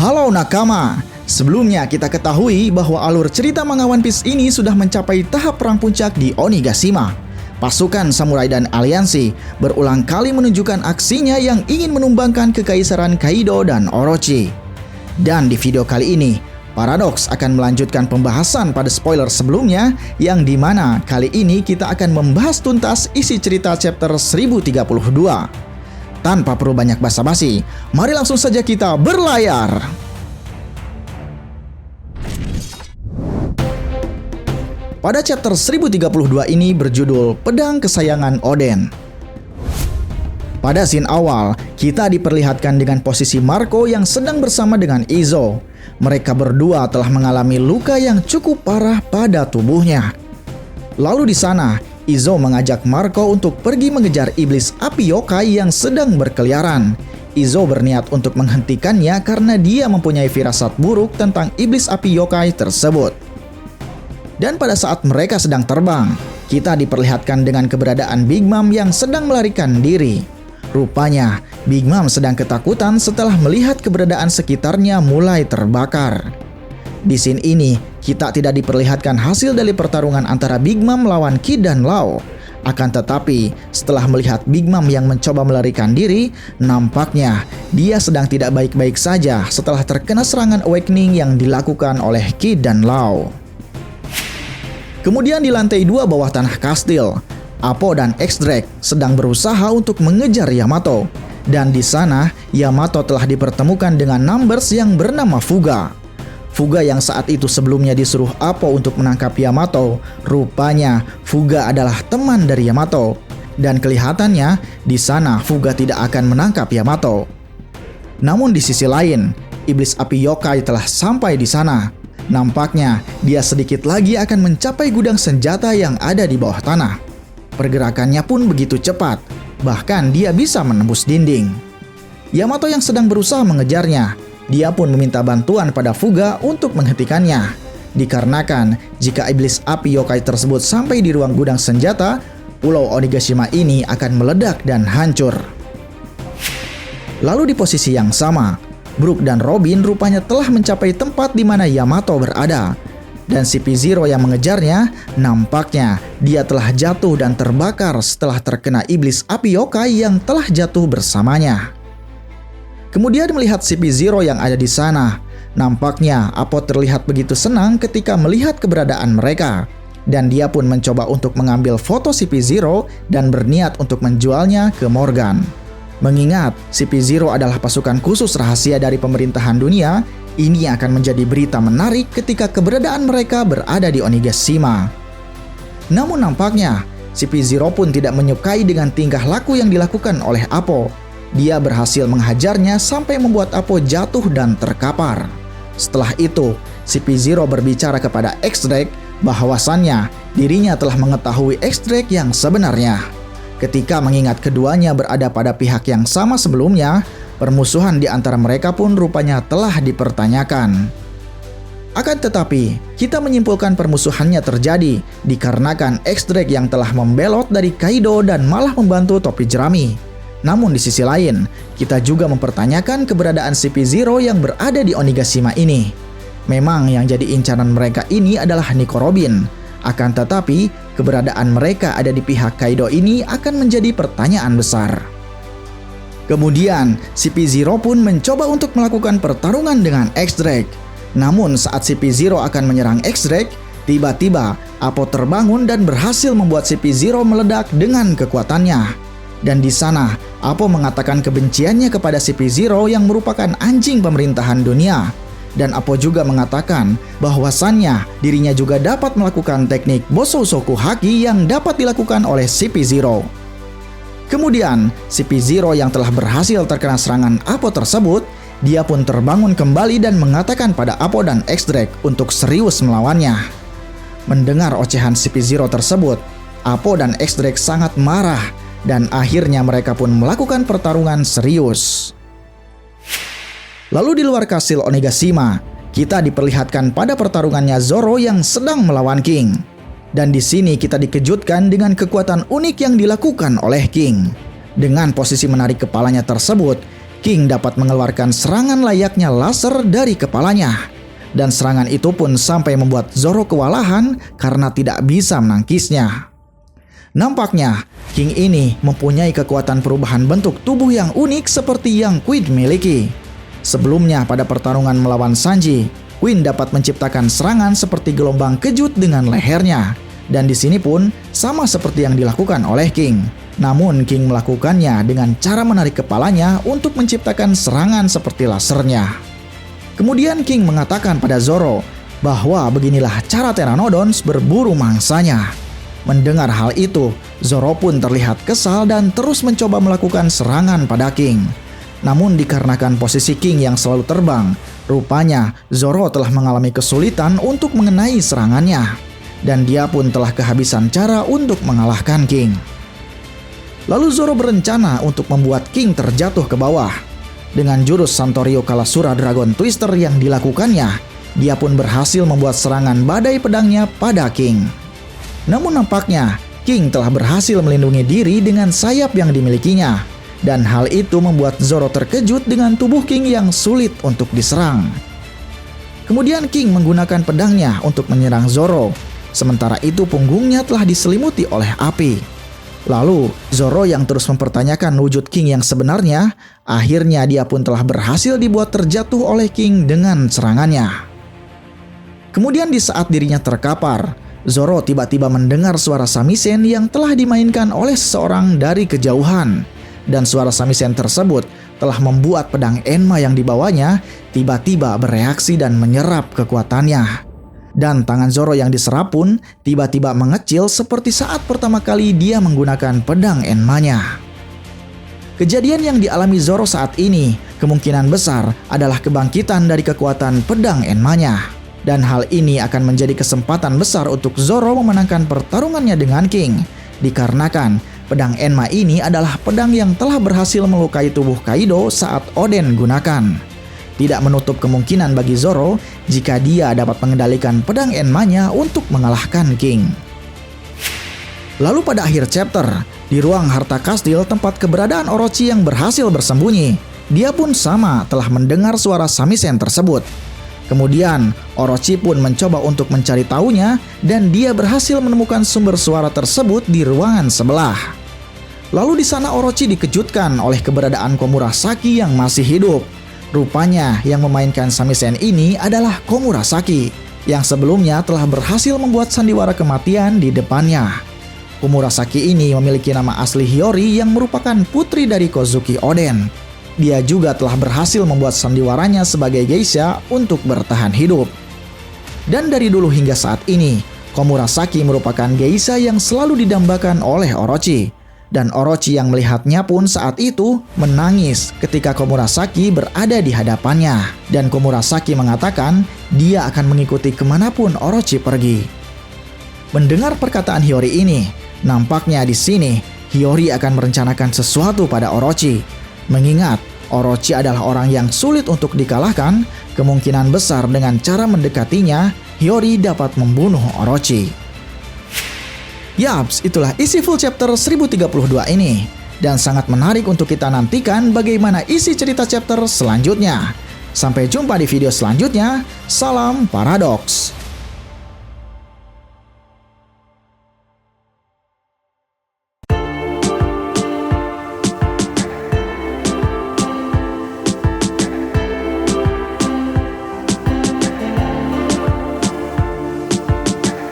Halo nakama, sebelumnya kita ketahui bahwa alur cerita manga One Piece ini sudah mencapai tahap perang puncak di Onigashima. Pasukan samurai dan aliansi berulang kali menunjukkan aksinya yang ingin menumbangkan kekaisaran Kaido dan Orochi. Dan di video kali ini, Paradox akan melanjutkan pembahasan pada spoiler sebelumnya, yang dimana kali ini kita akan membahas tuntas isi cerita chapter 1032. Tanpa perlu banyak basa-basi, mari langsung saja kita berlayar. Pada chapter 1032 ini berjudul Pedang Kesayangan Oden. Pada scene awal, kita diperlihatkan dengan posisi Marco yang sedang bersama dengan Izo. Mereka berdua telah mengalami luka yang cukup parah pada tubuhnya. Lalu di sana, Izo mengajak Marco untuk pergi mengejar iblis api yokai yang sedang berkeliaran. Izo berniat untuk menghentikannya karena dia mempunyai firasat buruk tentang iblis api yokai tersebut. Dan pada saat mereka sedang terbang, kita diperlihatkan dengan keberadaan Big Mom yang sedang melarikan diri. Rupanya, Big Mom sedang ketakutan setelah melihat keberadaan sekitarnya mulai terbakar. Di scene ini, kita tidak diperlihatkan hasil dari pertarungan antara Big Mom melawan Kid dan Law. Akan tetapi, setelah melihat Big Mom yang mencoba melarikan diri, nampaknya dia sedang tidak baik-baik saja setelah terkena serangan awakening yang dilakukan oleh Kid dan Law. Kemudian di lantai 2 bawah tanah kastil, Apo dan X-Drake sedang berusaha untuk mengejar Yamato. Dan di sana, Yamato telah dipertemukan dengan Numbers yang bernama Fuga. Fuga yang saat itu sebelumnya disuruh Apo untuk menangkap Yamato, rupanya Fuga adalah teman dari Yamato. Dan kelihatannya, di sana Fuga tidak akan menangkap Yamato. Namun di sisi lain, iblis api yokai telah sampai di sana. Nampaknya, dia sedikit lagi akan mencapai gudang senjata yang ada di bawah tanah. Pergerakannya pun begitu cepat, bahkan dia bisa menembus dinding. Yamato yang sedang berusaha mengejarnya, dia pun meminta bantuan pada Fuga untuk menghentikannya. Dikarenakan jika iblis api yokai tersebut sampai di ruang gudang senjata, pulau Onigashima ini akan meledak dan hancur. Lalu di posisi yang sama, Brook dan Robin rupanya telah mencapai tempat di mana Yamato berada. Dan CP0 yang mengejarnya, nampaknya dia telah jatuh dan terbakar setelah terkena iblis api yokai yang telah jatuh bersamanya. Kemudian melihat CP0 yang ada di sana, nampaknya Apo terlihat begitu senang ketika melihat keberadaan mereka. Dan dia pun mencoba untuk mengambil foto CP0 dan berniat untuk menjualnya ke Morgan. Mengingat CP0 adalah pasukan khusus rahasia dari pemerintahan dunia, ini akan menjadi berita menarik ketika keberadaan mereka berada di Onigashima. Namun nampaknya, CP0 pun tidak menyukai dengan tingkah laku yang dilakukan oleh Apo. Dia berhasil menghajarnya sampai membuat Apo jatuh dan terkapar. Setelah itu, CP0 berbicara kepada X-Drake bahwasannya dirinya telah mengetahui X-Drake yang sebenarnya. Ketika mengingat keduanya berada pada pihak yang sama sebelumnya, permusuhan di antara mereka pun rupanya telah dipertanyakan. Akan tetapi, kita menyimpulkan permusuhannya terjadi dikarenakan X-Drake yang telah membelot dari Kaido dan malah membantu topi jerami. Namun di sisi lain, kita juga mempertanyakan keberadaan CP0 yang berada di Onigashima ini. Memang yang jadi incaran mereka ini adalah Nico Robin. Akan tetapi, keberadaan mereka ada di pihak Kaido ini akan menjadi pertanyaan besar. Kemudian, CP0 pun mencoba untuk melakukan pertarungan dengan X-Drake. Namun saat CP0 akan menyerang X-Drake, tiba-tiba Apo terbangun dan berhasil membuat CP0 meledak dengan kekuatannya. Dan di sana, Apo mengatakan kebenciannya kepada CP0 yang merupakan anjing pemerintahan dunia. Dan Apo juga mengatakan bahwasannya dirinya juga dapat melakukan teknik Bosozoku Haki yang dapat dilakukan oleh CP0. Kemudian, CP0 yang telah berhasil terkena serangan Apo tersebut, dia pun terbangun kembali dan mengatakan pada Apo dan X-Drake untuk serius melawannya. Mendengar ocehan CP0 tersebut, Apo dan X-Drake sangat marah dan akhirnya mereka pun melakukan pertarungan serius. Lalu di luar kastil Onigashima, kita diperlihatkan pada pertarungannya Zoro yang sedang melawan King. Dan di sini kita dikejutkan dengan kekuatan unik yang dilakukan oleh King. Dengan posisi menarik kepalanya tersebut, King dapat mengeluarkan serangan layaknya laser dari kepalanya. Dan serangan itu pun sampai membuat Zoro kewalahan karena tidak bisa menangkisnya. Nampaknya, King ini mempunyai kekuatan perubahan bentuk tubuh yang unik seperti yang Queen miliki. Sebelumnya pada pertarungan melawan Sanji, Queen dapat menciptakan serangan seperti gelombang kejut dengan lehernya. Dan di sini pun sama seperti yang dilakukan oleh King. Namun King melakukannya dengan cara menarik kepalanya untuk menciptakan serangan seperti lasernya. Kemudian King mengatakan pada Zoro bahwa beginilah cara Pteranodons berburu mangsanya. Mendengar hal itu, Zoro pun terlihat kesal dan terus mencoba melakukan serangan pada King. Namun dikarenakan posisi King yang selalu terbang, rupanya Zoro telah mengalami kesulitan untuk mengenai serangannya. Dan dia pun telah kehabisan cara untuk mengalahkan King. Lalu Zoro berencana untuk membuat King terjatuh ke bawah. Dengan jurus Santorio Kalasura Dragon Twister yang dilakukannya, dia pun berhasil membuat serangan badai pedangnya pada King. Namun nampaknya, King telah berhasil melindungi diri dengan sayap yang dimilikinya. Dan hal itu membuat Zoro terkejut dengan tubuh King yang sulit untuk diserang. Kemudian King menggunakan pedangnya untuk menyerang Zoro. Sementara itu punggungnya telah diselimuti oleh api. Lalu, Zoro yang terus mempertanyakan wujud King yang sebenarnya, akhirnya dia pun telah berhasil dibuat terjatuh oleh King dengan serangannya. Kemudian di saat dirinya terkapar, Zoro tiba-tiba mendengar suara samisen yang telah dimainkan oleh seseorang dari kejauhan. Dan suara samisen tersebut telah membuat pedang Enma yang dibawanya tiba-tiba bereaksi dan menyerap kekuatannya. Dan tangan Zoro yang diserap pun tiba-tiba mengecil seperti saat pertama kali dia menggunakan pedang Enma-nya. Kejadian yang dialami Zoro saat ini kemungkinan besar adalah kebangkitan dari kekuatan pedang Enma-nya. Dan hal ini akan menjadi kesempatan besar untuk Zoro memenangkan pertarungannya dengan King. Dikarenakan pedang Enma ini adalah pedang yang telah berhasil melukai tubuh Kaido saat Oden gunakan. Tidak menutup kemungkinan bagi Zoro jika dia dapat mengendalikan pedang Enma-nya untuk mengalahkan King. Lalu pada akhir chapter, di ruang harta kastil tempat keberadaan Orochi yang berhasil bersembunyi, dia pun sama telah mendengar suara samisen tersebut. Kemudian Orochi pun mencoba untuk mencari tahunya dan dia berhasil menemukan sumber suara tersebut di ruangan sebelah. Lalu di sana Orochi dikejutkan oleh keberadaan Komurasaki yang masih hidup. Rupanya yang memainkan samisen ini adalah Komurasaki, yang sebelumnya telah berhasil membuat sandiwara kematian di depannya. Komurasaki ini memiliki nama asli Hiyori yang merupakan putri dari Kozuki Oden. Dia juga telah berhasil membuat sandiwaranya sebagai geisha untuk bertahan hidup. Dan dari dulu hingga saat ini, Komurasaki merupakan geisha yang selalu didambakan oleh Orochi. Dan Orochi yang melihatnya pun saat itu menangis ketika Komurasaki berada di hadapannya. Dan Komurasaki mengatakan dia akan mengikuti kemanapun Orochi pergi. Mendengar perkataan Hiyori ini, nampaknya di sini Hiyori akan merencanakan sesuatu pada Orochi. Mengingat Orochi adalah orang yang sulit untuk dikalahkan, kemungkinan besar dengan cara mendekatinya, Hiyori dapat membunuh Orochi. Yaps, itulah isi full chapter 1032 ini. Dan sangat menarik untuk kita nantikan bagaimana isi cerita chapter selanjutnya. Sampai jumpa di video selanjutnya. Salam Paradoks.